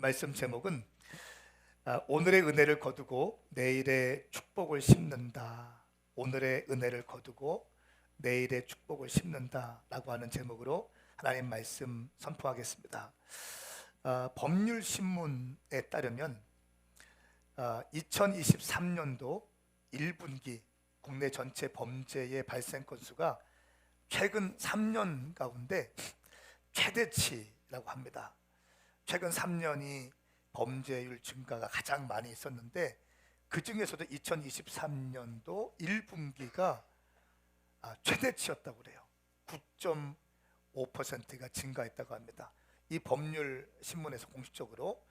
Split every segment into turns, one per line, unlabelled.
말씀 제목은 오늘의 은혜를 거두고 내일의 축복을 심는다. 오늘의 은혜를 거두고 내일의 축복을 심는다 라고 하는 제목으로 하나님 말씀 선포하겠습니다. 법률신문에 따르면 2023년도 1분기 국내 전체 범죄의 발생 건수가 최근 3년 가운데 최대치라고 합니다. 최근 3년이 범죄율 증가가 가장 많이 있었는데 그 중에서도 2023년도 1분기가 최대치였다고 그래요. 9.5%가 증가했다고 합니다. 이 법률 신문에서 공식적으로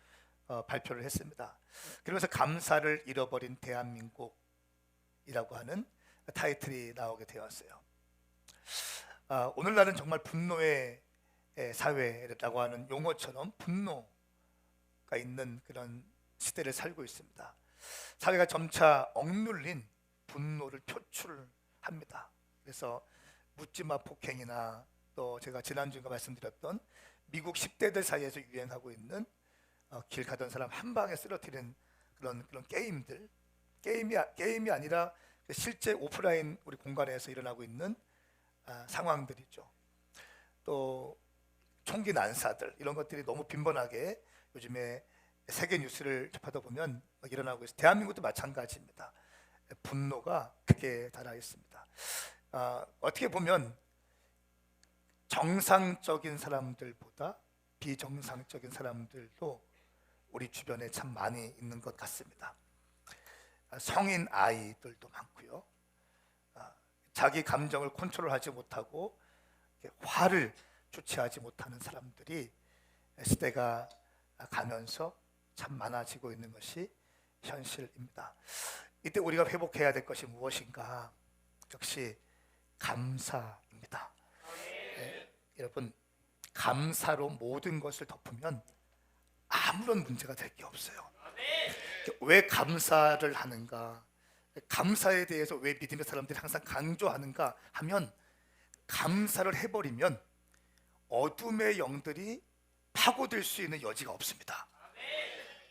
발표를 했습니다. 그러면서 감사를 잃어버린 대한민국이라고 하는 타이틀이 나오게 되었어요. 오늘날은 정말 분노의 사회라고 하는 용어처럼 분노가 있는 그런 시대를 살고 있습니다. 사회가 점차 억눌린 분노를 표출합니다. 그래서 묻지마 폭행이나 또 제가 지난주에 말씀드렸던 미국 10대들 사이에서 유행하고 있는 길 가던 사람 한 방에 쓰러뜨리는 그런 게임들, 게임이 아니라 실제 오프라인 우리 공간에서 일어나고 있는 상황들이죠. 또 총기 난사들, 이런 것들이 너무 빈번하게 요즘에 세계 뉴스를 접하다 보면 일어나고 있어요. 대한민국도 마찬가지입니다. 분노가 크게 달아 있습니다. 어떻게 보면 정상적인 사람들보다 비정상적인 사람들도 우리 주변에 참 많이 있는 것 같습니다. 성인 아이들도 많고요. 자기 감정을 컨트롤하지 못하고 화를 주체하지 못하는 사람들이 시대가 가면서 참 많아지고 있는 것이 현실입니다. 이때 우리가 회복해야 될 것이 무엇인가? 역시 감사입니다. 여러분, 감사로 모든 것을 덮으면 아무런 문제가 될 게 없어요. 왜 감사를 하는가? 감사에 대해서 왜 믿음의 사람들이 항상 강조하는가 하면, 감사를 해버리면 어둠의 영들이 파고들 수 있는 여지가 없습니다.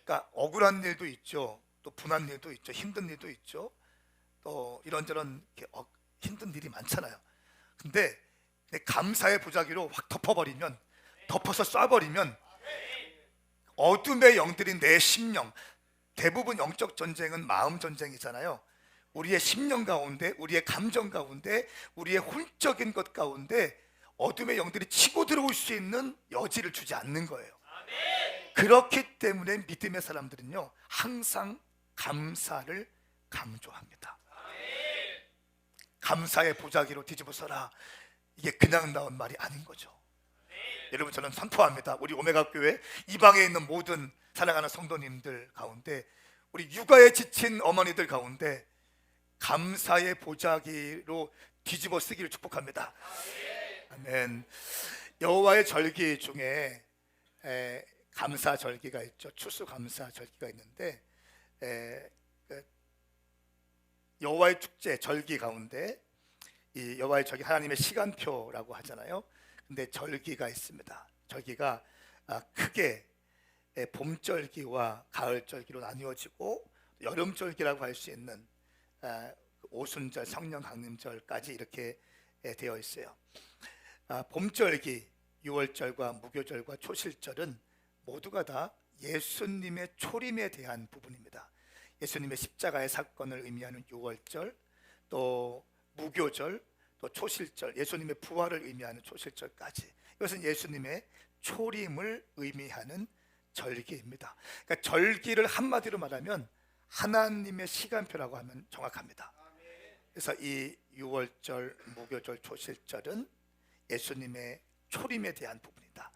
그러니까 억울한 일도 있죠, 또 분한 일도 있죠, 힘든 일도 있죠, 또 이런저런 힘든 일이 많잖아요. 근데 감사의 보자기로 확 덮어버리면, 덮어서 쏴버리면 어둠의 영들이 내 심령, 대부분 영적 전쟁은 마음 전쟁이잖아요. 우리의 심령 가운데, 우리의 감정 가운데, 우리의 홀적인 것 가운데 어둠의 영들이 치고 들어올 수 있는 여지를 주지 않는 거예요. 그렇기 때문에 믿음의 사람들은요, 항상 감사를 강조합니다. 감사의 보자기로 뒤집어서라, 이게 그냥 나온 말이 아닌 거죠. 여러분, 저는 선포합니다. 우리 오메가 교회 이방에 있는 모든 사랑하는 성도님들 가운데, 우리 육아에 지친 어머니들 가운데 감사의 보자기로 뒤집어 쓰기를 축복합니다. 아멘. 여호와의 절기 중에 감사 절기가 있죠. 추수 감사 절기가 있는데, 여호와의 축제 절기 가운데 이 여호와의 절기, 하나님의 시간표라고 하잖아요. 근데 절기가 있습니다. 절기가 크게 봄절기와 가을절기로 나뉘어지고, 여름절기라고 할 수 있는 오순절, 성령강림절까지 이렇게 되어 있어요. 봄절기, 유월절과 무교절과 초실절은 모두가 다 예수님의 초림에 대한 부분입니다. 예수님의 십자가의 사건을 의미하는 유월절, 또 무교절, 또 초실절, 예수님의 부활을 의미하는 초실절까지, 이것은 예수님의 초림을 의미하는 절기입니다. 그러니까 절기를 한마디로 말하면 하나님의 시간표라고 하면 정확합니다. 그래서 이 유월절, 무교절, 초실절은 예수님의 초림에 대한 부분이다.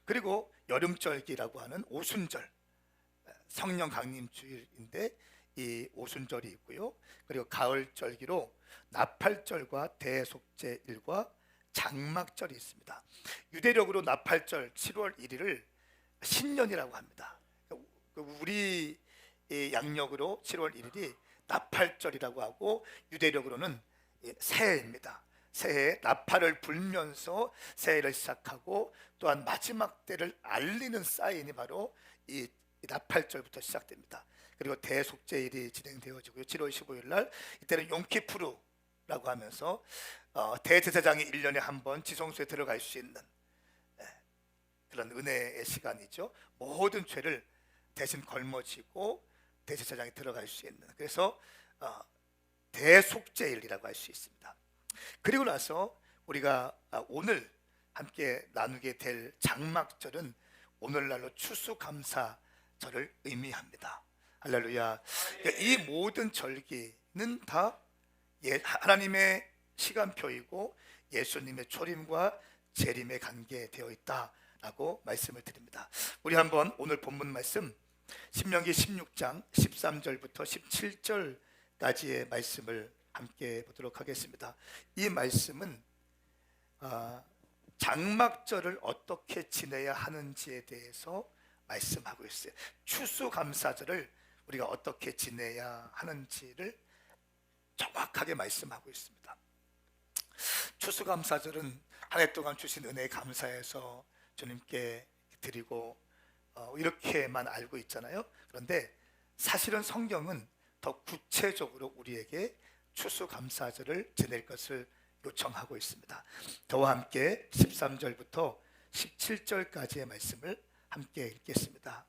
그리고 여름절기라고 하는 오순절, 성령 강림주일인데 이 오순절이 있고요. 그리고 가을절기로 나팔절과 대속죄일과 장막절이 있습니다. 유대력으로 나팔절 7월 1일을 신년이라고 합니다. 우리 양력으로 7월 1일이 나팔절이라고 하고, 유대력으로는 새해입니다. 새해 나팔을 불면서 새해를 시작하고 또한 마지막 때를 알리는 사인이 바로 이 나팔절부터 시작됩니다. 그리고 대속죄일이 진행되어지고요. 7월 15일 날 이때는 용키푸르라고 하면서 대제사장이 1년에 한 번 지성소에 들어갈 수 있는 그런 은혜의 시간이죠. 모든 죄를 대신 걸머지고 대제사장이 들어갈 수 있는, 그래서 대속죄일이라고 할 수 있습니다. 그리고 나서 우리가 오늘 함께 나누게 될 장막절은 오늘날로 추수감사절을 의미합니다. 할렐루야. 이 모든 절기는 다 하나님의 시간표이고 예수님의 초림과 재림에 관계되어 있다라고 말씀을 드립니다. 우리 한번 오늘 본문 말씀 신명기 16장 13절부터 17절까지의 말씀을 함께 보도록 하겠습니다. 이 말씀은 장막절을 어떻게 지내야 하는지에 대해서 말씀하고 있어요. 추수감사절을 우리가 어떻게 지내야 하는지를 정확하게 말씀하고 있습니다. 추수감사절은 한 해 동안 주신 은혜에 감사해서 주님께 드리고 이렇게만 알고 있잖아요. 그런데 사실은 성경은 더 구체적으로 우리에게 추수감사절을 지낼 것을 요청하고 있습니다. 저와 함께 13절부터 17절까지의 말씀을 함께 읽겠습니다.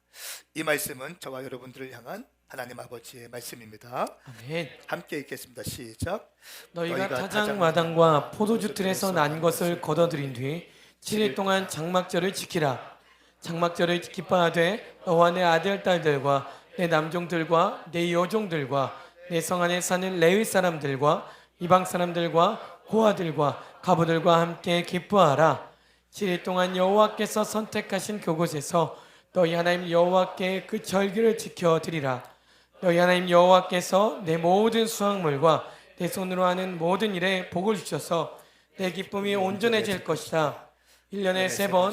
이 말씀은 저와 여러분들을 향한 하나님 아버지의 말씀입니다.
아멘.
함께 읽겠습니다. 시작.
너희가 타작 마당과 포도주 틀에서 난 것을 거둬들인 뒤 7일 동안 장막절을 지키라. 장막절을 기뻐하되 너와 내 아들 딸들과 내 남종들과 내 여종들과 내 성 안에 사는 레위 사람들과 이방 사람들과 고아들과 가부들과 함께 기뻐하라. 7일 동안 여호와께서 선택하신 그곳에서 너희 하나님 여호와께 그 절기를 지켜 드리라. 너희 하나님 여호와께서 내 모든 수확물과 내 손으로 하는 모든 일에 복을 주셔서 내 기쁨이 온전해질 것이다. 1년에 3번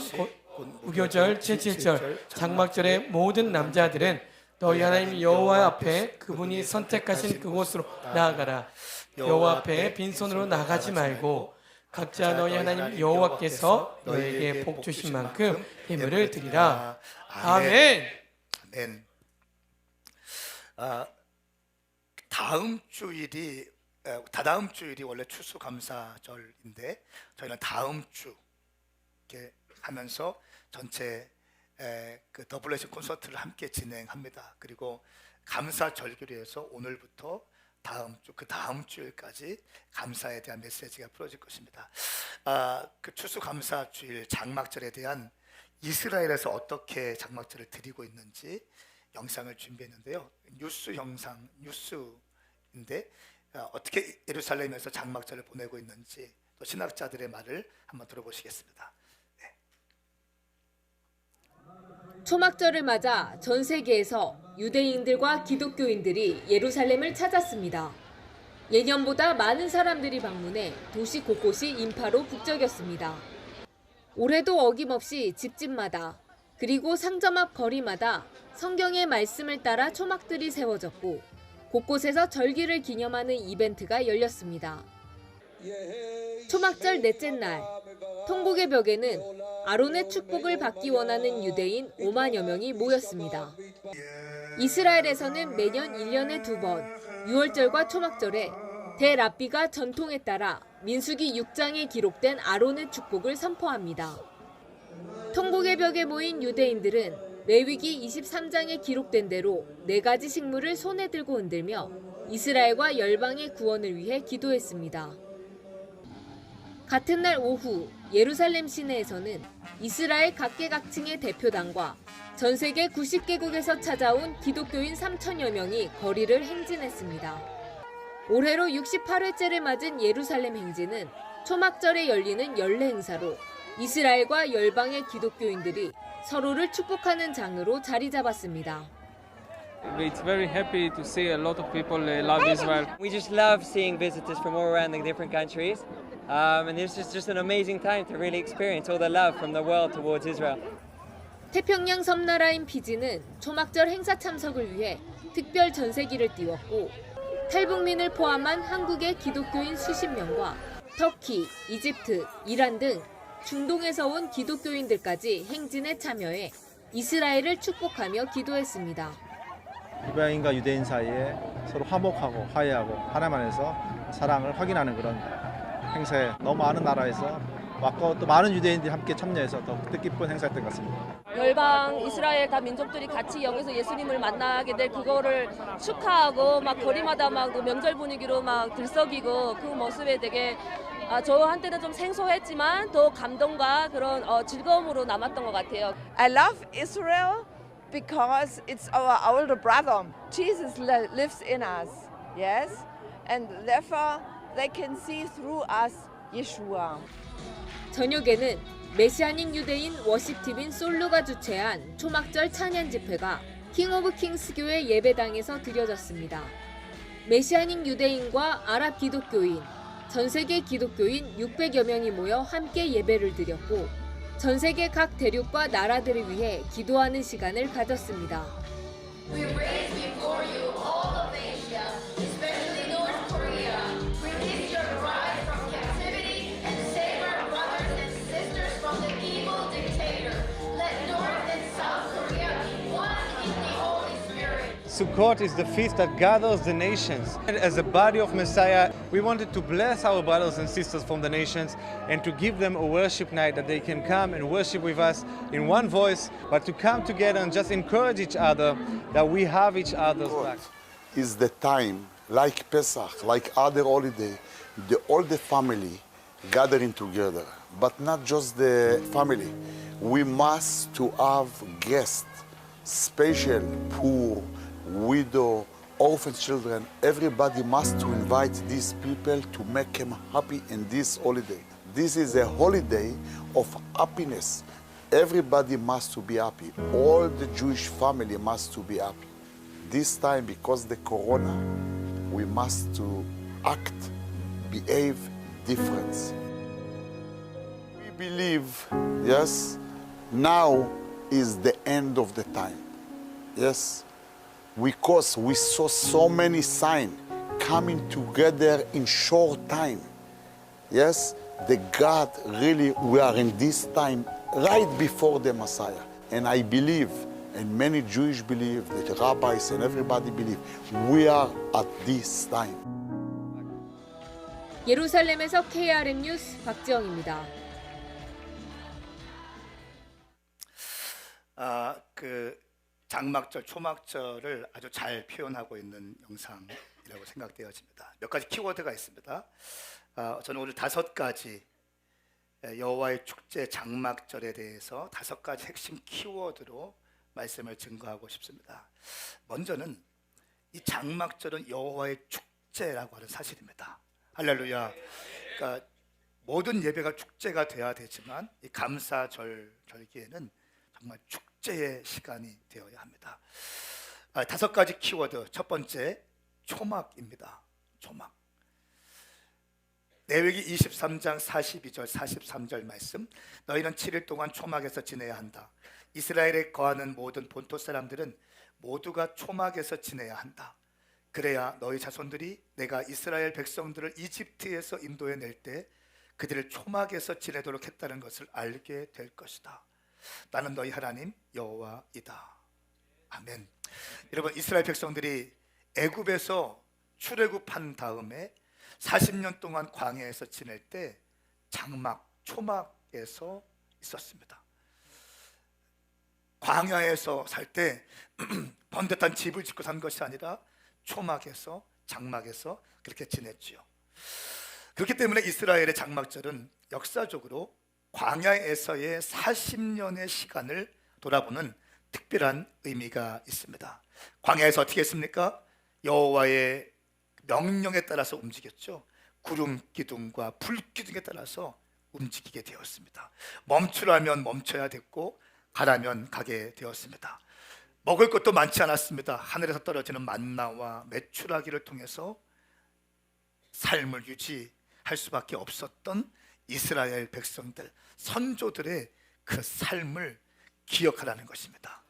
무교절, 제칠절, 장막절의 모든 남자들은 너희 하나님 여호와 앞에 그분이 선택하신 그곳으로 나아가라. 여호와 앞에 빈손으로 나가지 말고 각자 너희 하나님 여호와께서 너희에게 복 주신 만큼 예물을 드리라. 아멘.
아멘. 다다음 주일이 원래 추수감사절인데 저희는 다음 주 이렇게 하면서 전체 그 더블레이션 콘서트를 함께 진행합니다. 그리고 감사절기로 해서 오늘부터 다음 주일까지 감사에 대한 메시지가 풀어질 것입니다. 그 추수감사주일 장막절에 대한 이스라엘에서 어떻게 장막절을 드리고 있는지 영상을 준비했는데요. 뉴스인데 어떻게 예루살렘에서 장막절을 보내고 있는지 또 신학자들의 말을 한번 들어보시겠습니다.
초막절을 맞아 전 세계에서 유대인들과 기독교인들이 예루살렘을 찾았습니다. 예년보다 많은 사람들이 방문해 도시 곳곳이 인파로 북적였습니다. 올해도 어김없이 집집마다 그리고 상점 앞 거리마다 성경의 말씀을 따라 초막들이 세워졌고 곳곳에서 절기를 기념하는 이벤트가 열렸습니다. 초막절 넷째 날, 통곡의 벽에는 아론의 축복을 받기 원하는 유대인 5만여 명이 모였습니다. 이스라엘에서는 매년 1년에 2번 6월절과 초막절에 대랍비가 전통에 따라 민수기 6장에 기록된 아론의 축복을 선포합니다. 통곡의 벽에 모인 유대인들은 레위기 23장에 기록된 대로 4가지 식물을 손에 들고 흔들며 이스라엘과 열방의 구원을 위해 기도했습니다. 같은 날 오후 예루살렘 시내에서는 이스라엘 각계각층의 대표단과 전 세계 90개국에서 찾아온 기독교인 3천여 명이 거리를 행진했습니다. 올해로 68회째를 맞은 예루살렘 행진은 초막절에 열리는 연례 행사로 이스라엘과 열방의 기독교인들이 서로를 축복하는 장으로 자리 잡았습니다.
It's very happy to see a lot of people love Israel.
We just love seeing visitors from all around the different countries. And this is just an amazing time to really experience all the love from the world towards Israel.
태평양 섬나라인 피지는 초막절 행사 참석을 위해 특별 전세기를 띄웠고 탈북민을 포함한 한국의 기독교인 수십 명과 터키, 이집트, 이란 등 중동에서 온 기독교인들까지 행진에 참여해 이스라엘을 축복하며 기도했습니다.
이방인과 유대인 사이에 서로 화목하고 화해하고 하나님 안에서 사랑을 확인하는 그런 행사에 너무 많은 나라에서 왔고 또 많은 유대인들이 함께 참여해서 더 뜻깊은 행사였던 것 같습니다.
열방 이스라엘 다 민족들이 같이 여기서 예수님을 만나게 될 그거를 축하하고 막 거리마다 막 명절 분위기로 막 들썩이고 그 모습에 되게 저한테는 좀 생소했지만 더 감동과 그런 즐거움으로 남았던 것 같아요.
I love Israel because it's our older brother. Jesus lives in us, yes? And therefore they can see through us Yeshua.
저녁에는 메시아닉 유대인 워십팀인 솔루가 주최한 초막절 찬양 집회가 킹 오브 킹스 교회 예배당에서 드려졌습니다. 메시아닉 유대인과 아랍 기독교인, 전 세계 기독교인 600여 명이 모여 함께 예배를 드렸고 전 세계 각 대륙과 나라들을 위해 기도하는 시간을 가졌습니다.
Sukkot is the feast that gathers the nations. And as a body of Messiah, we wanted to bless our brothers and sisters from the nations and to give them a worship night that they can come and worship with us in one voice, but to come together and just encourage each other that we have each other's back.
Is the time, like Pesach, like other holiday, all the family gathering together, but not just the family. We must to have guests, special, poor, widow, orphan children. Everybody must to invite these people to make them happy in this holiday. This is a holiday of happiness. Everybody must to be happy. All the Jewish family must to be happy. This time, because the corona, we must to act, behave different. We believe, yes, now is the end of the time. Yes, because we saw so many signs coming together in short time. Yes, the God really, we are in this time right before the Messiah. And I believe, and many Jewish believe, the rabbis and everybody believe, we are at this time.
예루살렘에서 KRM 뉴스 박지영입니다.
장막절, 초막절을 아주 잘 표현하고 있는 영상이라고 생각되어집니다. 몇 가지 키워드가 있습니다. 저는 오늘 5가지 여호와의 축제 장막절에 대해서 5가지 핵심 키워드로 말씀을 증거하고 싶습니다. 먼저는 이 장막절은 여호와의 축제라고 하는 사실입니다. 할렐루야. 그러니까 모든 예배가 축제가 돼야 되지만 이 감사절 절기에는 정말 축제의 시간이 되어야 합니다. 5가지 키워드. 첫 번째, 초막입니다. 초막. 레위기 23장 42절 43절 말씀. 너희는 7일 동안 초막에서 지내야 한다. 이스라엘에 거하는 모든 본토 사람들은 모두가 초막에서 지내야 한다. 그래야 너희 자손들이 내가 이스라엘 백성들을 이집트에서 인도해 낼 때 그들을 초막에서 지내도록 했다는 것을 알게 될 것이다. 나는 너희 하나님 여호와이다. 아멘. 여러분, 이스라엘 백성들이 애굽에서 출애굽한 다음에 40년 동안 광야에서 지낼 때 장막, 초막에서 있었습니다. 광야에서 살 때 번듯한 집을 짓고 산 것이 아니라 초막에서, 장막에서 그렇게 지냈지요. 그렇기 때문에 이스라엘의 장막절은 역사적으로 광야에서의 40년의 시간을 돌아보는 특별한 의미가 있습니다. 광야에서 어떻게 했습니까? 여호와의 명령에 따라서 움직였죠. 구름 기둥과 불 기둥에 따라서 움직이게 되었습니다. 멈추라면 멈춰야 됐고 가라면 가게 되었습니다. 먹을 것도 많지 않았습니다. 하늘에서 떨어지는 만나와 메추라기를 통해서 삶을 유지할 수밖에 없었던 이스라엘 백성들, 선조들의 그 삶을 기억하라는 것입니다.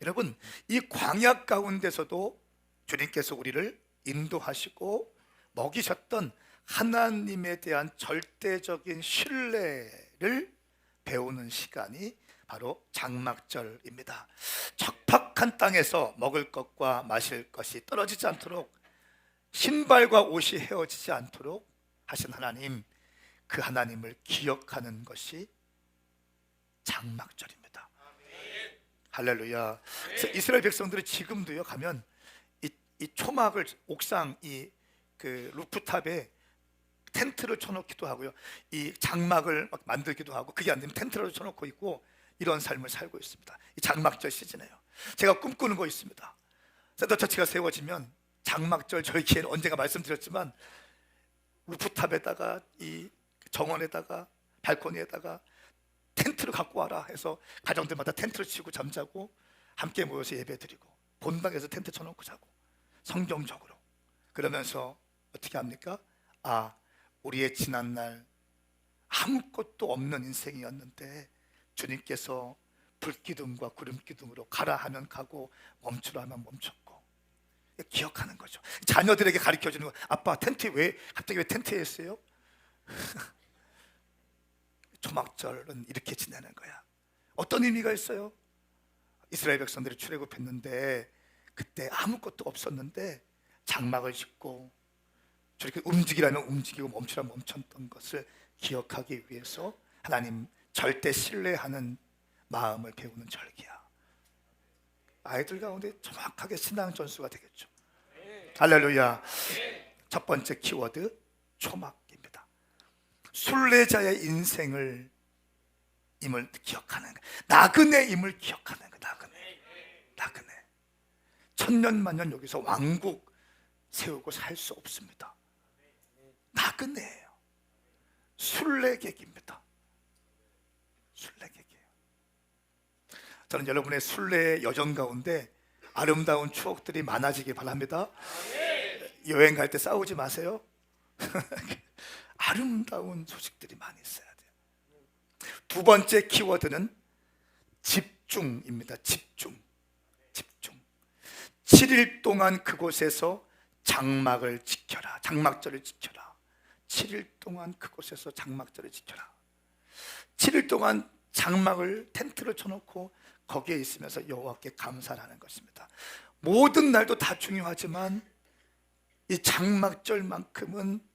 여러분, 이 광야 가운데서도 주님께서 우리를 인도하시고 먹이셨던 하나님에 대한 절대적인 신뢰를 배우는 시간이 바로 장막절입니다. 척박한 땅에서 먹을 것과 마실 것이 떨어지지 않도록, 신발과 옷이 헤어지지 않도록 하신 하나님, 그 하나님을 기억하는 것이 장막절입니다. 할렐루야. 그래서 이스라엘 백성들이 지금도요, 가면 이 초막을, 옥상 그 루프탑에 텐트를 쳐놓기도 하고요, 이 장막을 막 만들기도 하고, 그게 안 되면 텐트를 쳐놓고 있고, 이런 삶을 살고 있습니다. 이 장막절 시즌에요. 제가 꿈꾸는 거 있습니다. 센터처치가 세워지면 장막절, 저희 기회는 언젠가 말씀드렸지만, 루프탑에다가 이 정원에다가 발코니에다가 텐트를 갖고 와라 해서 가정들마다 텐트를 치고 잠자고 함께 모여서 예배드리고, 본당에서 텐트 쳐놓고 자고, 성경적으로. 그러면서 어떻게 합니까? 우리의 지난날 아무것도 없는 인생이었는데 주님께서 불기둥과 구름기둥으로 가라 하면 가고 멈추라 하면 멈췄고, 기억하는 거죠. 자녀들에게 가르쳐주는 거. 아빠, 텐트 갑자기 왜 텐트에 있어요? 초막절은 이렇게 지내는 거야. 어떤 의미가 있어요? 이스라엘 백성들이 출애굽했는데 그때 아무것도 없었는데 장막을 짓고 저렇게 움직이라면 움직이고 멈추라면 멈췄던 것을 기억하기 위해서 하나님 절대 신뢰하는 마음을 배우는 절기야. 아이들 가운데 정확하게 신앙 전수가 되겠죠. 할렐루야. 첫 번째 키워드, 초막입니다. 순례자의 인생을 임을 기억하는 거, 나그네임을 기억하는 거. 나그네. 천년만년 여기서 왕국 세우고 살 수 없습니다. 나그네예요. 순례객입니다. 순례객이에요. 저는 여러분의 순례 여정 가운데 아름다운 추억들이 많아지길 바랍니다. 여행 갈 때 싸우지 마세요. 아름다운 소식들이 많이 있어야 돼요. 두 번째 키워드는 집중입니다. 집중. 7일 동안 그곳에서 장막을 지켜라. 장막절을 지켜라. 7일 동안 그곳에서 장막절을 지켜라. 7일 동안 장막을, 텐트를 쳐놓고 거기에 있으면서 여호와께 감사를 하는 것입니다. 모든 날도 다 중요하지만 이 장막절만큼은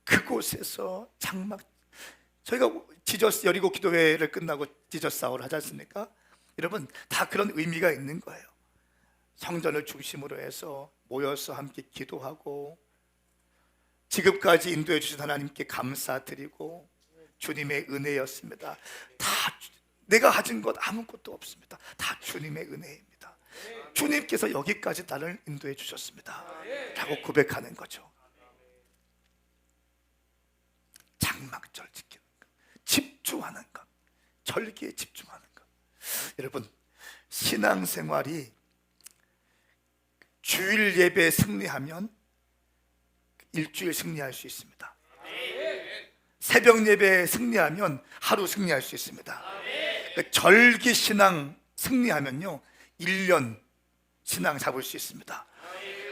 그곳에서 저희가 지저스 여리고 기도회를 끝나고 지저스 아워를 하지 않습니까? 여러분, 다 그런 의미가 있는 거예요. 성전을 중심으로 해서 모여서 함께 기도하고, 지금까지 인도해 주신 하나님께 감사드리고, 주님의 은혜였습니다. 다 내가 가진 것 아무것도 없습니다. 다 주님의 은혜입니다. 주님께서 여기까지 나를 인도해 주셨습니다 라고 고백하는 거죠. 장막절 지키는 것, 집중하는 것, 절기에 집중하는 것. 여러분, 신앙생활이 주일 예배에 승리하면 일주일 승리할 수 있습니다. 새벽 예배에 승리하면 하루 승리할 수 있습니다. 절기 신앙 승리하면요 1년 신앙 잡을 수 있습니다.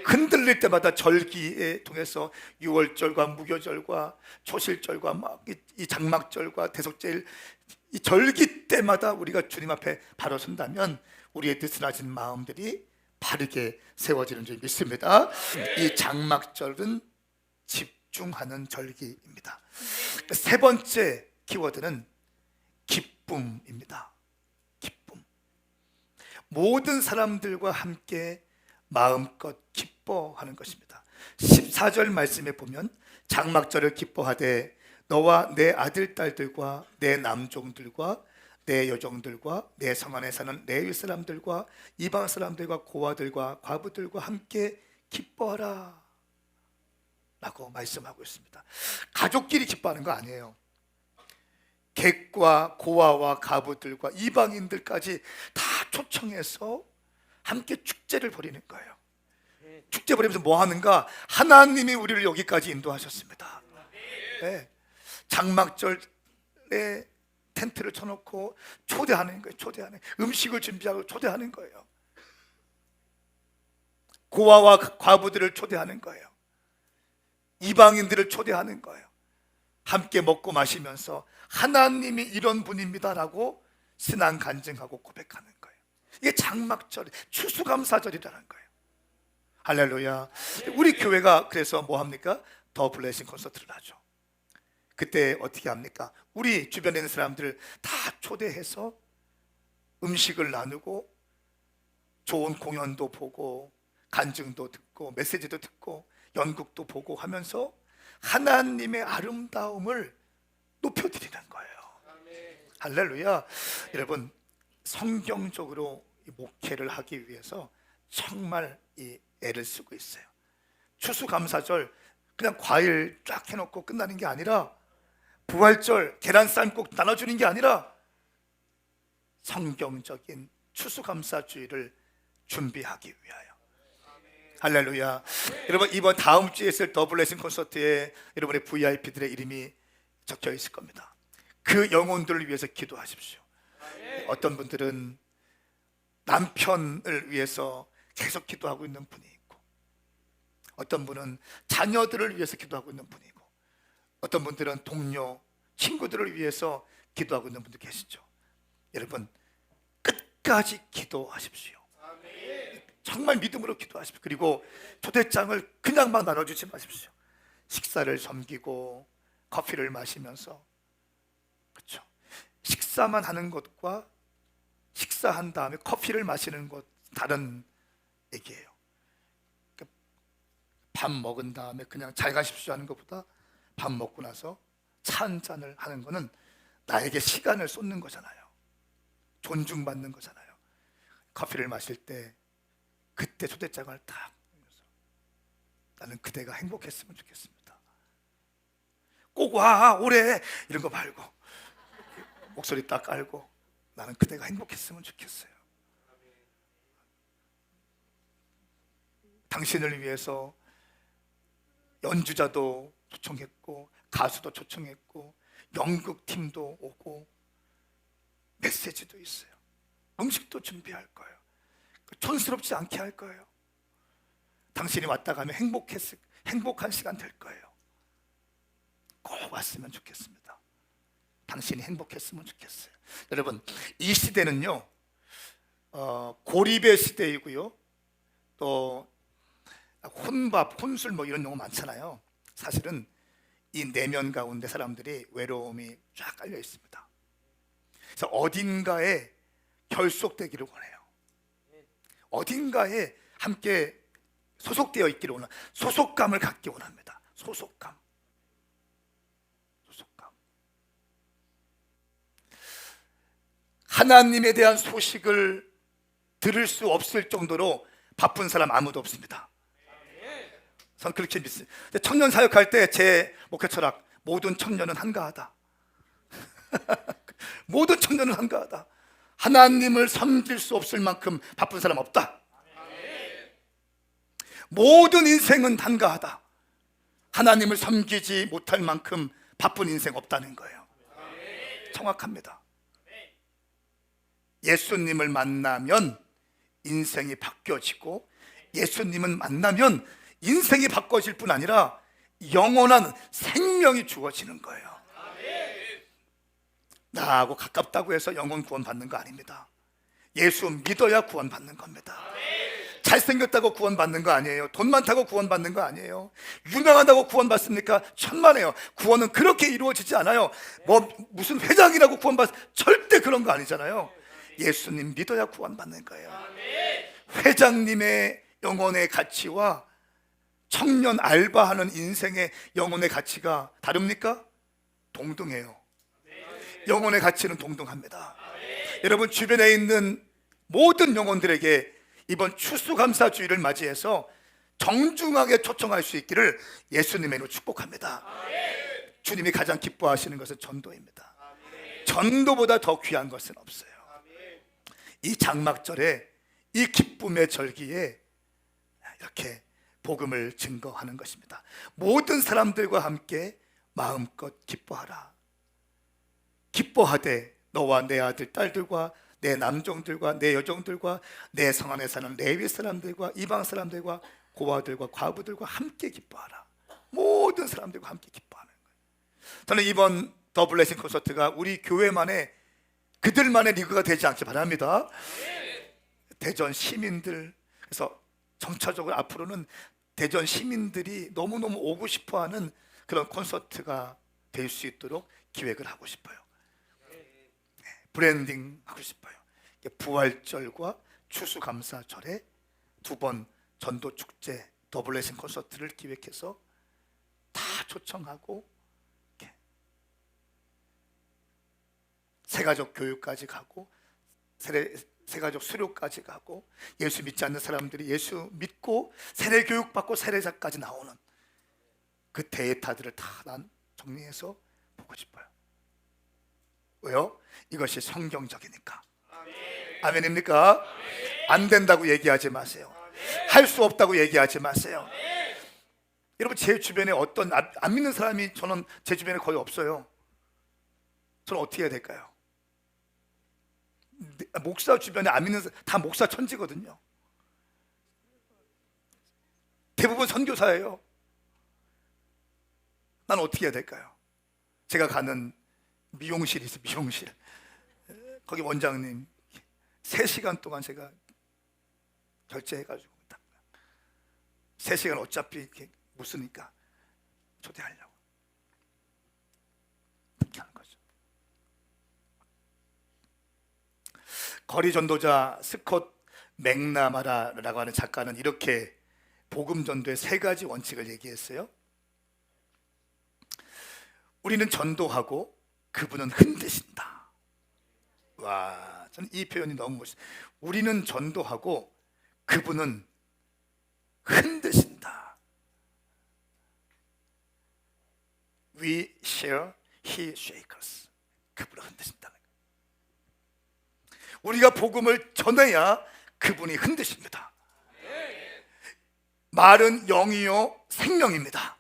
흔들릴 때마다 절기에 통해서 유월절과 무교절과 초실절과 막 이 장막절과 대속제일, 이 절기 때마다 우리가 주님 앞에 바로 선다면 우리의 느슨해진 마음들이 바르게 세워지는 줄 믿습니다. 이 장막절은 집중하는 절기입니다. 세 번째 키워드는 기쁨입니다. 기쁨. 모든 사람들과 함께 마음껏 기뻐하는 것입니다. 14절 말씀에 보면 장막절을 기뻐하되 너와 내 아들 딸들과 내 남종들과 내 여종들과 내 성 안에 사는 레위 사람들과 이방 사람들과 고아들과 과부들과 함께 기뻐하라 라고 말씀하고 있습니다. 가족끼리 기뻐하는 거 아니에요. 객과 고아와 과부들과 이방인들까지 다 초청해서 함께 축제를 벌이는 거예요. 축제 벌이면서 뭐 하는가? 하나님이 우리를 여기까지 인도하셨습니다. 네. 장막절에 텐트를 쳐놓고 초대하는 거예요. 초대하는, 음식을 준비하고 초대하는 거예요. 고아와 과부들을 초대하는 거예요. 이방인들을 초대하는 거예요. 함께 먹고 마시면서 하나님이 이런 분입니다라고 신앙 간증하고 고백하는 거예요. 이게 장막절, 추수감사절이라는 거예요. 할렐루야. 우리 교회가 그래서 뭐 합니까? 더 블레싱 콘서트를 하죠. 그때 어떻게 합니까? 우리 주변에 있는 사람들을 다 초대해서 음식을 나누고 좋은 공연도 보고 간증도 듣고 메시지도 듣고 연극도 보고 하면서 하나님의 아름다움을 높여드리는 거예요. 할렐루야. 여러분, 성경적으로 이 목회를 하기 위해서 정말 이 애를 쓰고 있어요. 추수감사절 그냥 과일 쫙 해놓고 끝나는 게 아니라, 부활절 계란 삶고 나눠주는 게 아니라 성경적인 추수감사주의를 준비하기 위하여. 할렐루야. 여러분, 이번 다음 주에 있을 더 블레싱 콘서트에 여러분의 VIP들의 이름이 적혀 있을 겁니다. 그 영혼들을 위해서 기도하십시오. 어떤 분들은 남편을 위해서 계속 기도하고 있는 분이 있고, 어떤 분은 자녀들을 위해서 기도하고 있는 분이고, 어떤 분들은 동료, 친구들을 위해서 기도하고 있는 분들 계시죠. 여러분, 끝까지 기도하십시오. 정말 믿음으로 기도하십시오. 그리고 초대장을 그냥 막 나눠주지 마십시오. 식사를 섬기고 커피를 마시면서, 그렇죠? 식사만 하는 것과 식사한 다음에 커피를 마시는 것 다른 얘기예요. 밥 먹은 다음에 그냥 잘 가십시오 하는 것보다 밥 먹고 나서 차 한 잔을 하는 거는 나에게 시간을 쏟는 거잖아요. 존중받는 거잖아요. 커피를 마실 때 그때 초대장을 딱 보면서 나는 그대가 행복했으면 좋겠습니다. 꼭 와 오래 이런 거 말고 목소리 딱 깔고 나는 그대가 행복했으면 좋겠어요. 당신을 위해서 연주자도 초청했고 가수도 초청했고 연극팀도 오고 메시지도 있어요. 음식도 준비할 거예요. 촌스럽지 않게 할 거예요. 당신이 왔다 가면 행복한 시간 될 거예요. 꼭 왔으면 좋겠습니다. 당신이 행복했으면 좋겠어요. 여러분, 이 시대는요 고립의 시대이고요, 또 혼밥, 혼술 뭐 이런 용어 많잖아요. 사실은 이 내면 가운데 사람들이 외로움이 쫙 깔려 있습니다. 그래서 어딘가에 결속되기를 원해요. 어딘가에 함께 소속되어 있기를 원합니다. 소속감을 갖기 원합니다. 소속감. 하나님에 대한 소식을 들을 수 없을 정도로 바쁜 사람 아무도 없습니다. 저는 그렇게 믿습니다. 청년 사역할 때 제 목회 철학, 모든 청년은 한가하다. 모든 청년은 한가하다. 하나님을 섬길 수 없을 만큼 바쁜 사람 없다. 모든 인생은 한가하다. 하나님을 섬기지 못할 만큼 바쁜 인생 없다는 거예요. 정확합니다. 예수님을 만나면 인생이 바뀌어지고, 예수님은 만나면 인생이 바꿔질 뿐 아니라 영원한 생명이 주어지는 거예요. 나하고 가깝다고 해서 영혼 구원 받는 거 아닙니다. 예수 믿어야 구원 받는 겁니다. 잘생겼다고 구원 받는 거 아니에요. 돈 많다고 구원 받는 거 아니에요. 유명하다고 구원 받습니까? 천만에요. 구원은 그렇게 이루어지지 않아요. 뭐 무슨 회장이라고 구원 절대 그런 거 아니잖아요. 예수님 믿어야 구원 받는 거예요. 회장님의 영혼의 가치와 청년 알바하는 인생의 영혼의 가치가 다릅니까? 동등해요. 영혼의 가치는 동등합니다. 여러분, 주변에 있는 모든 영혼들에게 이번 추수감사주의를 맞이해서 정중하게 초청할 수 있기를 예수님의 이름으로 축복합니다. 주님이 가장 기뻐하시는 것은 전도입니다. 전도보다 더 귀한 것은 없어요. 이 장막절에, 이 기쁨의 절기에 이렇게 복음을 증거하는 것입니다. 모든 사람들과 함께 마음껏 기뻐하라. 기뻐하되 너와 내 아들 딸들과 내 남종들과 내 여종들과 내 성 안에 사는 레위 사람들과 이방 사람들과 고아들과 과부들과 함께 기뻐하라. 모든 사람들과 함께 기뻐하는 거예요. 저는 이번 더 블레싱 콘서트가 우리 교회만의 그들만의 리그가 되지 않기 바랍니다. 대전 시민들, 그래서 점차적으로 앞으로는 대전 시민들이 너무너무 오고 싶어하는 그런 콘서트가 될 수 있도록 기획을 하고 싶어요. 브랜딩 하고 싶어요. 부활절과 추수감사절에 2번 전도축제 더 블레싱 콘서트를 기획해서 다 초청하고 새가족 교육까지 가고 새가족 수료까지 가고 예수 믿지 않는 사람들이 예수 믿고 세례 교육받고 세례자까지 나오는 그 데이터들을 다 난 정리해서 보고 싶어요. 왜요? 이것이 성경적이니까. 아멘입니까? 안 된다고 얘기하지 마세요. 할 수 없다고 얘기하지 마세요. 여러분, 제 주변에 어떤 안 믿는 사람이 저는 제 주변에 거의 없어요. 저는 어떻게 해야 될까요? 목사 주변에 안 믿는 사람 다 목사 천지거든요. 대부분 선교사예요. 난 어떻게 해야 될까요? 제가 가는 미용실이 있어요. 미용실. 거기 원장님 3시간 동안 제가 결제해가지고 3시간 어차피 이렇게 못 쓰니까 초대하려고 그렇게 하는 거죠. 거리 전도자 스콧 맥나마라라고 하는 작가는 이렇게 복음 전도의 3가지 원칙을 얘기했어요. 우리는 전도하고 그분은 흔드신다. 와, 저는 이 표현이 너무 멋있어요. 우리는 전도하고 그분은 흔드신다. We share, he shakes. 그분은 흔드신다는 거예요. 우리가 복음을 전해야 그분이 흔드십니다. 말은 영이요 생명입니다.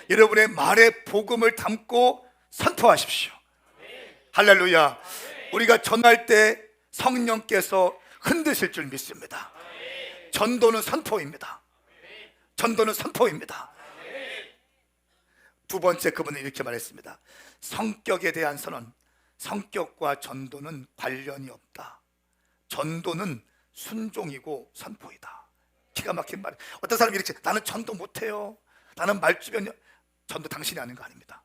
여러분의 말에 복음을 담고 선포하십시오. 할렐루야. 우리가 전할 때 성령께서 흔드실 줄 믿습니다. 전도는 선포입니다. 전도는 선포입니다. 2번째, 그분은 이렇게 말했습니다. 성격에 대한 선언, 성격과 전도는 관련이 없다. 전도는 순종이고 선포이다. 기가 막힌 말. 어떤 사람이 이렇게, 나는 전도 못해요, 나는 말주변, 전도 당신이 아는 거 아닙니다.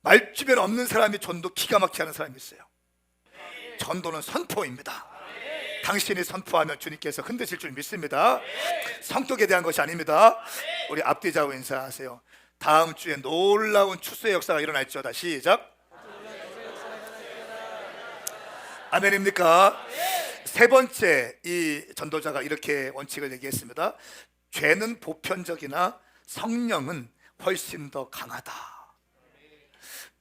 말주변 없는 사람이 전도 기가 막히게 하는 사람이 있어요. 전도는 선포입니다. 당신이 선포하면 주님께서 흔드실 줄 믿습니다. 성격에 대한 것이 아닙니다. 우리 앞뒤 좌우 인사하세요. 다음 주에 놀라운 추수의 역사가 일어날죠. 다 시작. 아멘입니까? 3번째, 이 전도자가 이렇게 원칙을 얘기했습니다. 죄는 보편적이나 성령은 훨씬 더 강하다.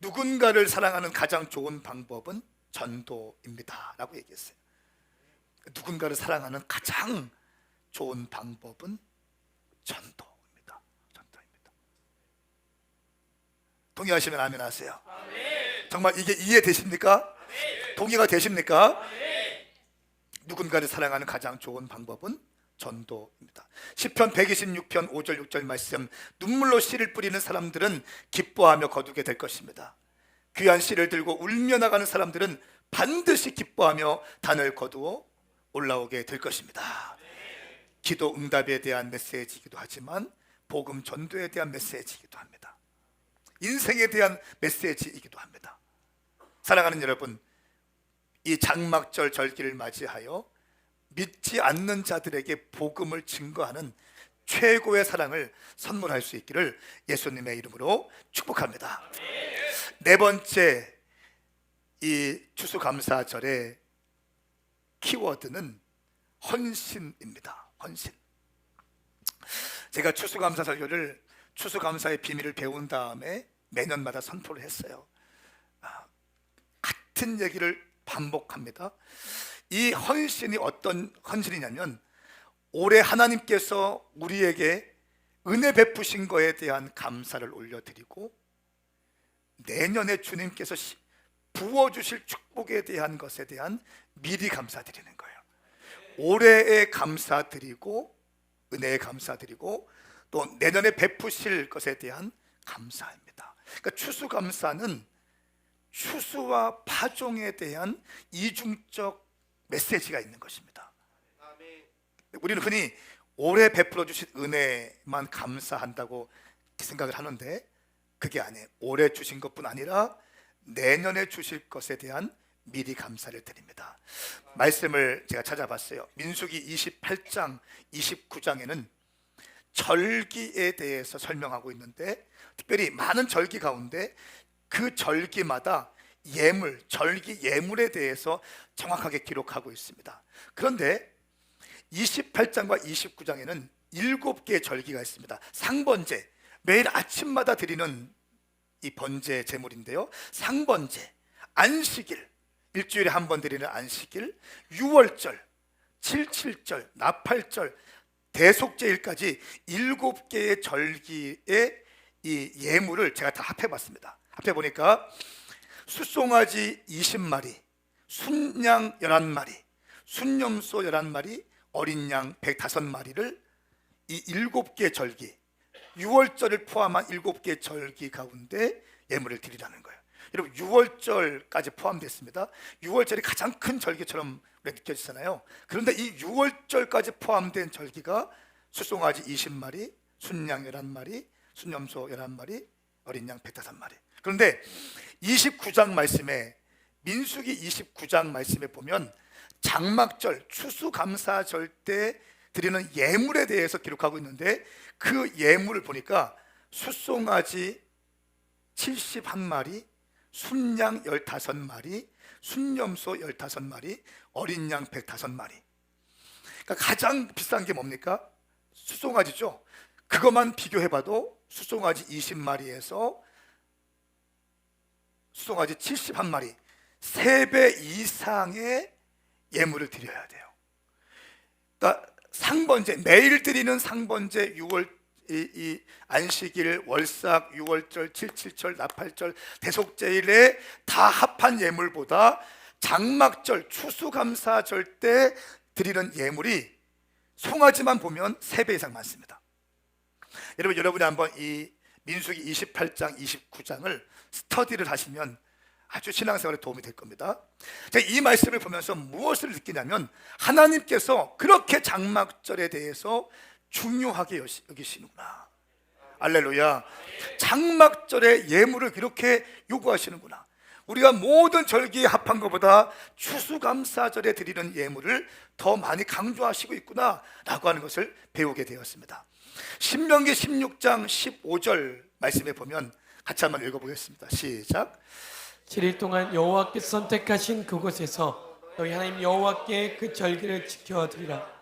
누군가를 사랑하는 가장 좋은 방법은 전도입니다 라고 얘기했어요. 누군가를 사랑하는 가장 좋은 방법은 전도입니다. 전도입니다. 동의하시면 아멘 하세요. 정말 이게 이해되십니까? 동의가 되십니까? 누군가를 사랑하는 가장 좋은 방법은 전도입니다. 시편 126편 5절 6절 말씀, 눈물로 씨를 뿌리는 사람들은 기뻐하며 거두게 될 것입니다. 귀한 씨를 들고 울며 나가는 사람들은 반드시 기뻐하며 단을 거두어 올라오게 될 것입니다. 기도 응답에 대한 메시지이기도 하지만 복음 전도에 대한 메시지이기도 합니다. 인생에 대한 메시지이기도 합니다. 사랑하는 여러분, 이 장막절 절기를 맞이하여 믿지 않는 자들에게 복음을 증거하는 최고의 사랑을 선물할 수 있기를 예수님의 이름으로 축복합니다. 4번째, 이 추수감사절의 키워드는 헌신입니다. 헌신. 제가 추수감사 설교를, 추수감사의 비밀을 배운 다음에 매년마다 선포를 했어요. 같은 얘기를 반복합니다. 이 헌신이 어떤 헌신이냐면, 올해 하나님께서 우리에게 은혜 베푸신 거에 대한 감사를 올려드리고, 내년에 주님께서 부어주실 축복에 대한 것에 대한 미리 감사드리는 거예요. 올해에 감사드리고, 은혜에 감사드리고, 또 내년에 베푸실 것에 대한 감사입니다. 그러니까 추수감사는 추수와 파종에 대한 이중적 메시지가 있는 것입니다. 우리는 흔히 올해 베풀어 주신 은혜만 감사한다고 생각을 하는데 그게 아니에요. 올해 주신 것뿐 아니라 내년에 주실 것에 대한 미리 감사를 드립니다. 말씀을 제가 찾아봤어요. 민수기 28장 29장에는 절기에 대해서 설명하고 있는데 특별히 많은 절기 가운데 그 절기마다 예물, 절기 예물에 대해서 정확하게 기록하고 있습니다. 그런데 28장과 29장에는 7개의 절기가 있습니다. 상번제, 매일 아침마다 드리는 이 번제 제물인데요. 상번제, 안식일, 일주일에 한 번 드리는 안식일, 유월절, 칠칠절, 나팔절, 대속제일까지 7개의 절기의 이 예물을 제가 다 합해봤습니다. 합해보니까 숫송아지 20마리, 순양 11마리, 순염소 11마리, 어린 양 105마리를 이 7개의 절기, 6월절을 포함한 7개의 절기 가운데 예물을 드리라는 거예요. 여러분 6월절까지 포함됐습니다. 6월절이 가장 큰 절기처럼 느껴지잖아요. 그런데 이 6월절까지 포함된 절기가 숫송아지 20마리, 순양 11마리, 순염소 11마리, 어린 양 105마리. 그런데 29장 말씀에, 민수기 29장 말씀에 보면 장막절, 추수감사절 때 드리는 예물에 대해서 기록하고 있는데 그 예물을 보니까 숫송아지 71마리, 순양 15마리, 순염소 15마리, 어린 양 105마리. 그러니까 가장 비싼 게 뭡니까? 숫송아지죠. 그것만 비교해봐도 숫송아지 20마리에서 숫송아지 71마리 3배 이상의 예물을 드려야 돼요. 그러니까 상번제, 매일 드리는 상번제, 6월 이 안식일, 월삭, 6월절, 칠칠절, 나팔절, 대속제일에 다 합한 예물보다 장막절, 추수감사절 때 드리는 예물이 송아지만 보면 3배 이상 많습니다. 여러분이 한번 이 민수기 28장, 29장을 스터디를 하시면 아주 신앙생활에 도움이 될 겁니다. 제가 이 말씀을 보면서 무엇을 느끼냐면 하나님께서 그렇게 장막절에 대해서 중요하게 여기시는구나. 할렐루야. 장막절의 예물을 그렇게 요구하시는구나. 우리가 모든 절기에 합한 것보다 추수감사절에 드리는 예물을 더 많이 강조하시고 있구나 라고 하는 것을 배우게 되었습니다. 신명기 16장 15절 말씀에 보면 같이 한번 읽어보겠습니다. 시작.
7일 동안 여호와께서 선택하신 그곳에서 너희 하나님 여호와께 그 절기를 지켜드리라.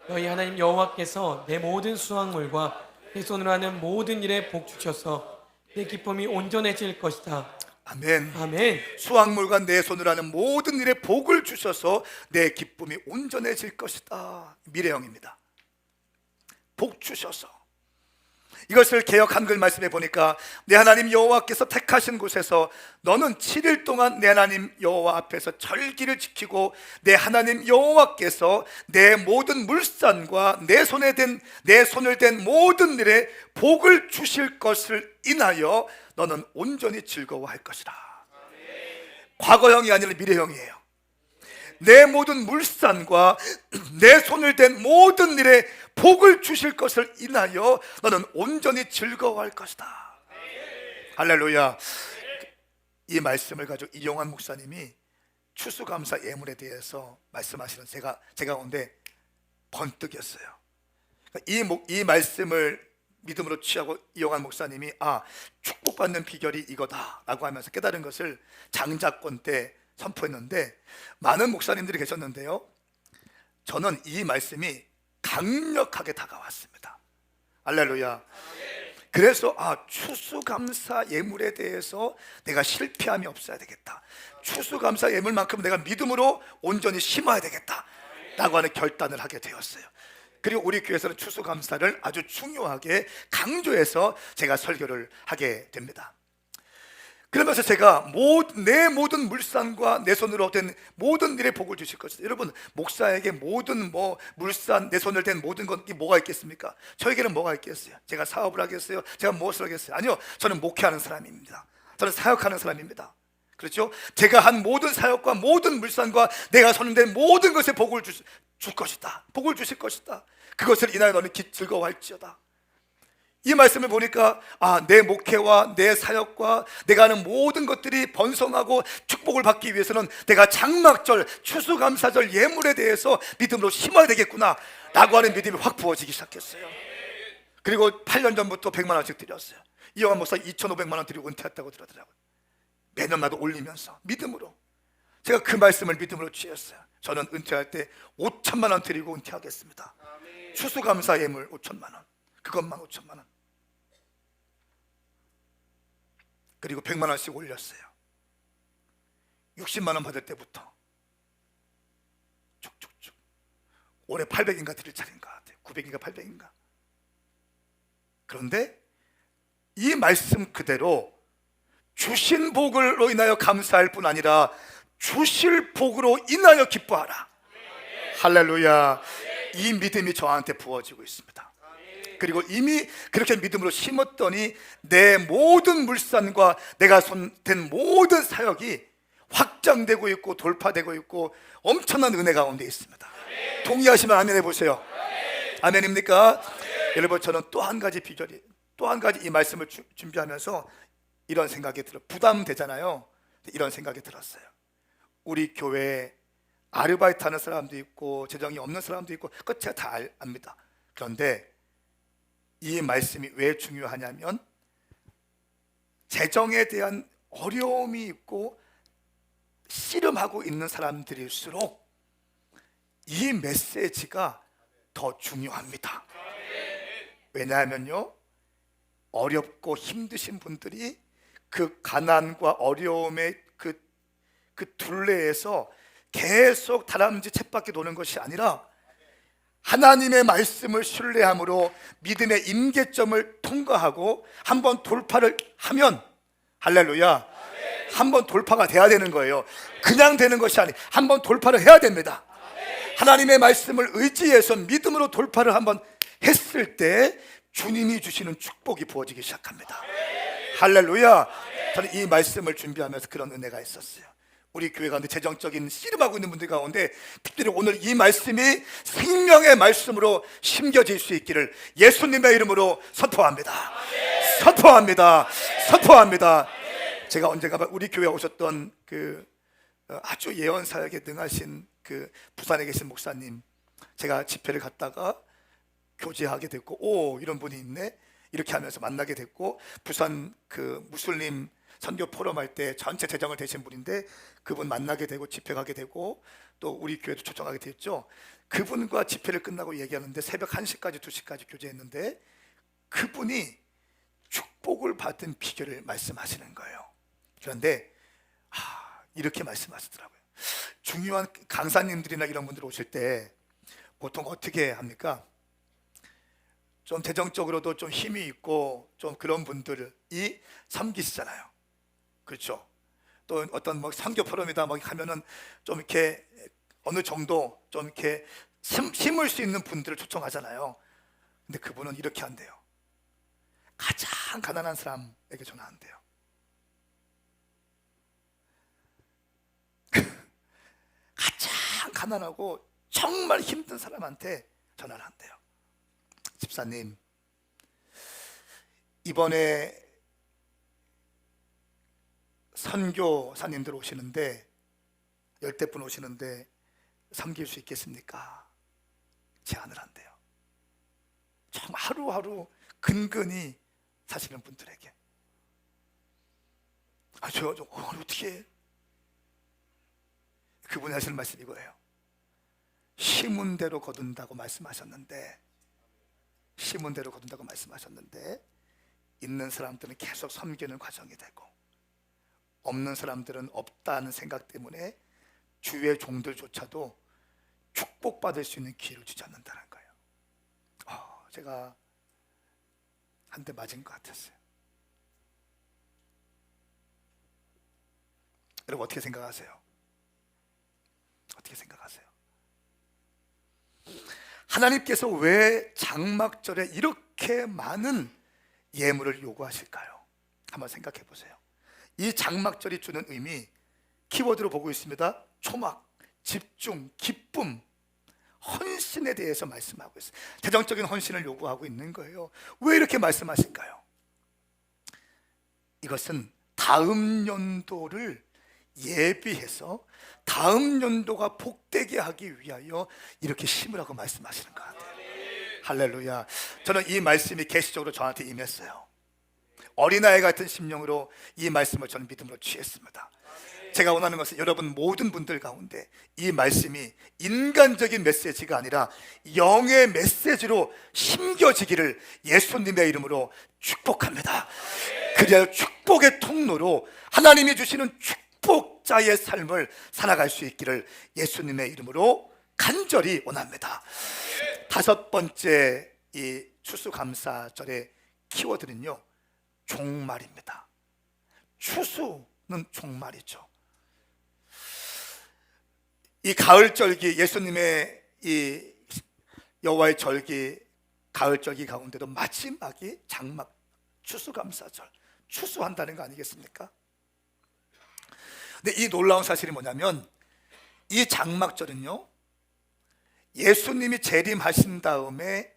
너희 하나님 여호와께서 내 모든 수확물과 내 손으로 하는 모든 일에 복 주셔서 내 기쁨이 온전해질 것이다.
아멘.
아멘.
수확물과 내 손으로 하는 모든 일에 복을 주셔서 내 기쁨이 온전해질 것이다. 미래형입니다. 복 주셔서. 이것을 개역 한글 말씀에 보니까 내 하나님 여호와께서 택하신 곳에서 너는 7일 동안 내 하나님 여호와 앞에서 절기를 지키고 내 하나님 여호와께서 내 모든 물산과 내 손을 댄 모든 일에 복을 주실 것을 인하여 너는 온전히 즐거워할 것이다. 과거형이 아니라 미래형이에요. 내 모든 물산과 내 손을 댄 모든 일에 복을 주실 것을 인하여 너는 온전히 즐거워할 것이다. 할렐루야. 이 말씀을 가지고 이용환 목사님이 추수감사 예물에 대해서 말씀하시는 제 가운데 번뜩였어요. 이 말씀을 믿음으로 취하고 이용환 목사님이 축복받는 비결이 이거다라고 하면서 깨달은 것을 장자권 때 선포했는데 많은 목사님들이 계셨는데요, 저는 이 말씀이 강력하게 다가왔습니다. 할렐루야. 그래서 추수감사 예물에 대해서 내가 실패함이 없어야 되겠다. 추수감사 예물만큼 내가 믿음으로 온전히 심어야 되겠다 라고 하는 결단을 하게 되었어요. 그리고 우리 교회에서는 추수감사를 아주 중요하게 강조해서 제가 설교를 하게 됩니다. 그러면서 제가 내 모든 물산과 내 손으로 된 모든 일에 복을 주실 것이다. 여러분, 목사에게 모든 물산, 내 손을 댄 모든 것이 뭐가 있겠습니까? 저에게는 뭐가 있겠어요? 제가 사업을 하겠어요? 제가 무엇을 하겠어요? 아니요, 저는 목회하는 사람입니다. 저는 사역하는 사람입니다. 그렇죠? 제가 한 모든 사역과 모든 물산과 내가 손댄 모든 것에 복을 줄 것이다. 복을 주실 것이다. 그것을 인하여 너는 즐거워할지어다. 이 말씀을 보니까 내 목회와 내 사역과 내가 하는 모든 것들이 번성하고 축복을 받기 위해서는 내가 장막절, 추수감사절 예물에 대해서 믿음으로 심어야 되겠구나 라고 하는 믿음이 확 부어지기 시작했어요. 그리고 8년 전부터 100만 원씩 드렸어요. 이영환 목사 2,500만 원 드리고 은퇴했다고 들었더라고요. 매년마다 올리면서 믿음으로. 제가 그 말씀을 믿음으로 취했어요. 저는 은퇴할 때 5천만 원 드리고 은퇴하겠습니다. 추수감사 예물 5천만 원, 그것만 5천만 원. 그리고 100만 원씩 올렸어요. 60만 원 받을 때부터 쭉쭉쭉. 올해 800인가 드릴 차례인 것 같아요. 900인가 800인가. 그런데 이 말씀 그대로 주신 복으로 인하여 감사할 뿐 아니라 주실 복으로 인하여 기뻐하라. 할렐루야. 이 믿음이 저한테 부어지고 있습니다. 그리고 이미 그렇게 믿음으로 심었더니 내 모든 물산과 내가 손댄 모든 사역이 확장되고 있고 돌파되고 있고 엄청난 은혜 가운데 있습니다. 동의하시면 아멘 해보세요. 아멘입니까? 여러분, 저는 또 한 가지 비결이, 또 한 가지 이 말씀을 준비하면서 이런 생각이 들어요. 부담되잖아요. 이런 생각이 들었어요. 우리 교회에 아르바이트 하는 사람도 있고 재정이 없는 사람도 있고 그거 제가 다 압니다. 그런데 이 말씀이 왜 중요하냐면 재정에 대한 어려움이 있고 씨름하고 있는 사람들일수록 이 메시지가 더 중요합니다. 왜냐하면요, 어렵고 힘드신 분들이 그 가난과 어려움의 그 둘레에서 계속 다람쥐 쳇바퀴 도는 것이 아니라 하나님의 말씀을 신뢰함으로 믿음의 임계점을 통과하고 한번 돌파를 하면, 할렐루야, 한번 돌파가 돼야 되는 거예요. 그냥 되는 것이 아니, 한번 돌파를 해야 됩니다. 하나님의 말씀을 의지해서 믿음으로 돌파를 한번 했을 때 주님이 주시는 축복이 부어지기 시작합니다. 할렐루야. 저는 이 말씀을 준비하면서 그런 은혜가 있었어요. 우리 교회 가운데 재정적인 씨름하고 있는 분들 가운데 특별히 오늘 이 말씀이 생명의 말씀으로 심겨질 수 있기를 예수님의 이름으로 선포합니다. 선포합니다. 선포합니다. 제가 언젠가 우리 교회에 오셨던 그 아주 예언 사역에 능하신 그 부산에 계신 목사님, 제가 집회를 갔다가 교제하게 됐고, 오, 이런 분이 있네 이렇게 하면서 만나게 됐고, 부산 그 무슬림 선교 포럼 할 때 전체 재정을 대신 분인데 그분 만나게 되고 집회 가게 되고 또 우리 교회도 초청하게 됐죠. 그분과 집회를 끝나고 얘기하는데 새벽 1시까지 2시까지 교제했는데 그분이 축복을 받은 비결을 말씀하시는 거예요. 그런데 이렇게 말씀하시더라고요. 중요한 강사님들이나 이런 분들 오실 때 보통 어떻게 합니까? 좀 재정적으로도 좀 힘이 있고 좀 그런 분들이 섬기시잖아요. 그렇죠? 또 어떤 선교 포럼이다 하면은 좀 이렇게 어느 정도 좀 이렇게 심을 수 있는 분들을 초청하잖아요. 근데 그분은 이렇게 한대요. 가장 가난한 사람에게 전화한대요. 가장 가난하고 정말 힘든 사람한테 전화를 한대요. 집사님, 이번에 선교사님들 오시는데 10대 분 오시는데 섬길 수 있겠습니까? 제안을 한대요. 정말 하루하루 근근히 사시는 분들에게. 저 어떻게 해? 그분이 하시는 말씀이 이거예요. 심은 대로 거둔다고 말씀하셨는데, 심은 대로 거둔다고 말씀하셨는데 있는 사람들은 계속 섬기는 과정이 되고 없는 사람들은 없다는 생각 때문에 주의 종들조차도 축복받을 수 있는 기회를 주지 않는다는 거예요. 제가 한 대 맞은 것 같았어요. 여러분 어떻게 생각하세요? 어떻게 생각하세요? 하나님께서 왜 장막절에 이렇게 많은 예물을 요구하실까요? 한번 생각해 보세요. 이 장막절이 주는 의미, 키워드로 보고 있습니다. 초막, 집중, 기쁨, 헌신에 대해서 말씀하고 있어요. 재정적인 헌신을 요구하고 있는 거예요. 왜 이렇게 말씀하실까요? 이것은 다음 연도를 예비해서 다음 연도가 복되게 하기 위하여 이렇게 심으라고 말씀하시는 것 같아요. 할렐루야. 저는 이 말씀이 계시적으로 저한테 임했어요. 어린아이 같은 심령으로 이 말씀을 저는 믿음으로 취했습니다. 제가 원하는 것은 여러분 모든 분들 가운데 이 말씀이 인간적인 메시지가 아니라 영의 메시지로 심겨지기를 예수님의 이름으로 축복합니다. 그래야 축복의 통로로 하나님이 주시는 축복자의 삶을 살아갈 수 있기를 예수님의 이름으로 간절히 원합니다. 다섯 번째 이 추수감사절의 키워드는요, 종말입니다. 추수는 종말이죠. 이 가을절기, 예수님의 이 여호와의 절기, 가을절기 가운데도 마지막이 장막 추수감사절, 추수한다는 거 아니겠습니까? 근데 이 놀라운 사실이 뭐냐면 이 장막절은요, 예수님이 재림하신 다음에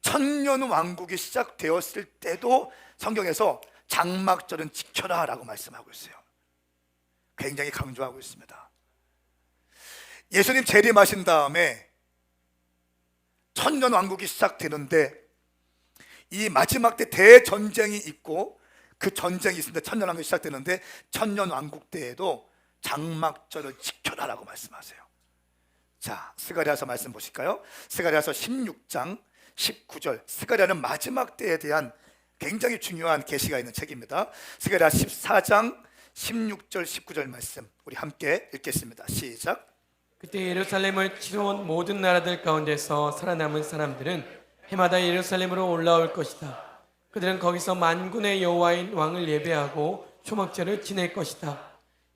천년 왕국이 시작되었을 때도 성경에서 장막절은 지켜라 라고 말씀하고 있어요. 굉장히 강조하고 있습니다. 예수님 재림하신 다음에 천년 왕국이 시작되는데 이 마지막 때 대전쟁이 있고 그 전쟁이 있습니다. 천년 왕국이 시작되는데 천년 왕국 때에도 장막절을 지켜라 라고 말씀하세요. 자, 스가랴서 말씀 보실까요? 스가랴서 16장 19절. 스가랴는 마지막 때에 대한 굉장히 중요한 계시가 있는 책입니다. 스가랴 14장 16절 19절 말씀 우리 함께 읽겠습니다. 시작.
그때 예루살렘을 치러온 모든 나라들 가운데서 살아남은 사람들은 해마다 예루살렘으로 올라올 것이다. 그들은 거기서 만군의 여호와인 왕을 예배하고 초막절을 지낼 것이다.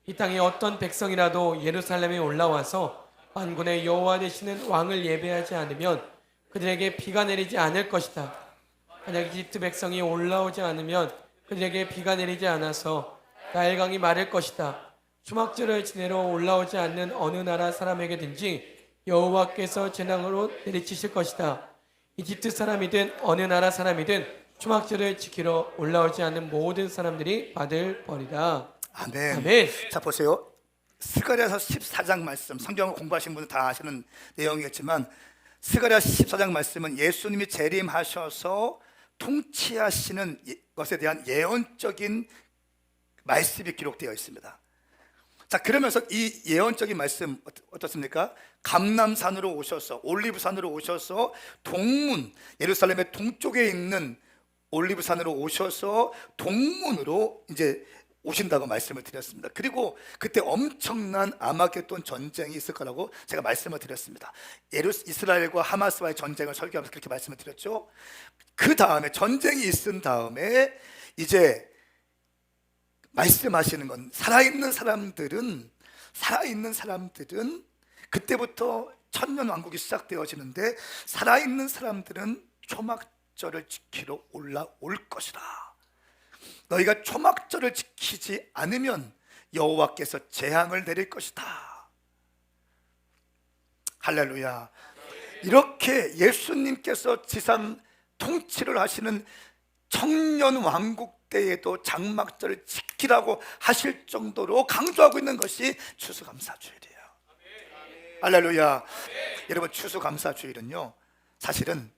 이 땅에 어떤 백성이라도 예루살렘에 올라와서 만군의 여호와 되시는 왕을 예배하지 않으면 그들에게 비가 내리지 않을 것이다. 만약 이집트 백성이 올라오지 않으면 그들에게 비가 내리지 않아서 나일강이 마를 것이다. 초막절을 지내러 올라오지 않는 어느 나라 사람에게든지 여호와께서 재앙으로 내리치실 것이다. 이집트 사람이든 어느 나라 사람이든 초막절을 지키러 올라오지 않는 모든 사람들이 받을 벌이다.
아멘.
아멘.
자, 보세요. 스가랴서 14장 말씀, 성경을 공부하신 분은 다 아시는 내용이겠지만 스가랴 14장 말씀은 예수님이 재림하셔서 통치하시는 것에 대한 예언적인 말씀이 기록되어 있습니다. 자, 그러면서 이 예언적인 말씀 어떻습니까? 감람산으로 오셔서, 올리브산으로 오셔서 동문, 예루살렘의 동쪽에 있는 올리브산으로 오셔서 동문으로 이제 오신다고 말씀을 드렸습니다. 그리고 그때 엄청난 아마겟돈 전쟁이 있을 거라고 제가 말씀을 드렸습니다. 이스라엘과 하마스와의 전쟁을 설교하면서 그렇게 말씀을 드렸죠. 그 다음에 전쟁이 있은 다음에 이제 말씀하시는 건 살아있는 사람들은 그때부터 천년 왕국이 시작되어지는데 살아있는 사람들은 초막절을 지키러 올라올 것이다. 너희가 초막절을 지키지 않으면 여호와께서 재앙을 내릴 것이다. 할렐루야. 이렇게 예수님께서 지상 통치를 하시는 청년 왕국 때에도 장막절을 지키라고 하실 정도로 강조하고 있는 것이 추수감사주일이에요. 할렐루야. 여러분, 추수감사주일은요, 사실은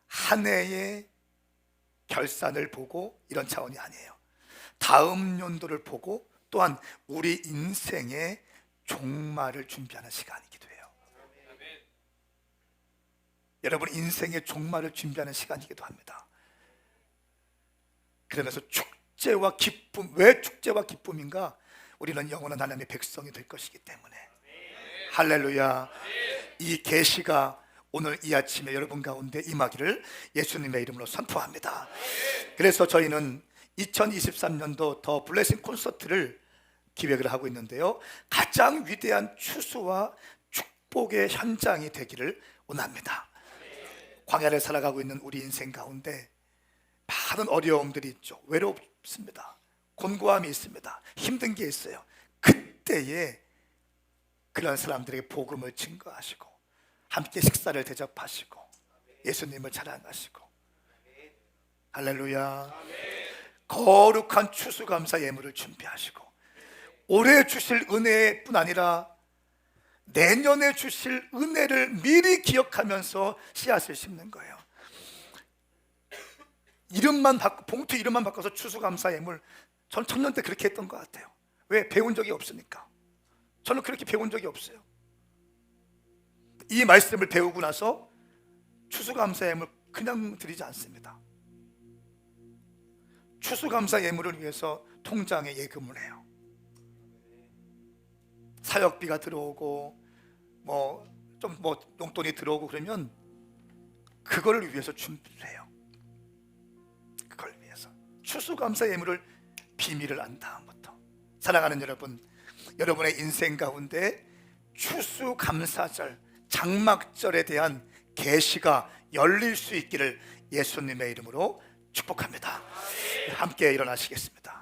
한 해의 결산을 보고 이런 차원이 아니에요. 다음 연도를 보고 또한 우리 인생의 종말을 준비하는 시간이기도 해요. 여러분, 인생의 종말을 준비하는 시간이기도 합니다. 그러면서 축제와 기쁨, 왜 축제와 기쁨인가? 우리는 영원한 하나님의 백성이 될 것이기 때문에. 할렐루야. 이 계시가 오늘 이 아침에 여러분 가운데 임하기를 예수님의 이름으로 선포합니다. 그래서 저희는 2023년도 더 블레싱 콘서트를 기획을 하고 있는데요. 가장 위대한 추수와 축복의 현장이 되기를 원합니다. 광야를 살아가고 있는 우리 인생 가운데 많은 어려움들이 있죠. 외롭습니다. 곤고함이 있습니다. 힘든 게 있어요. 그때에 그런 사람들에게 복음을 증거하시고 함께 식사를 대접하시고 예수님을 자랑하시고, 할렐루야. 거룩한 추수감사 예물을 준비하시고 올해 주실 은혜뿐 아니라 내년에 주실 은혜를 미리 기억하면서 씨앗을 심는 거예요. 이름만 바꿔, 봉투 이름만 바꿔서 추수감사 예물, 전 청년 때 그렇게 했던 것 같아요. 왜? 배운 적이 없으니까. 저는 그렇게 배운 적이 없어요. 이 말씀을 배우고 나서 추수감사 예물 그냥 드리지 않습니다. 추수감사 예물을 위해서 통장에 예금을 해요. 사역비가 들어오고 좀 용돈이 들어오고 그러면 그거를 위해서 준비를 해요. 그걸 위해서 추수감사 예물을 비밀을 안 다음부터, 사랑하는 여러분, 여러분의 인생 가운데 추수감사절, 장막절에 대한 계시가 열릴 수 있기를 예수님의 이름으로 축복합니다. 함께 일어나시겠습니다.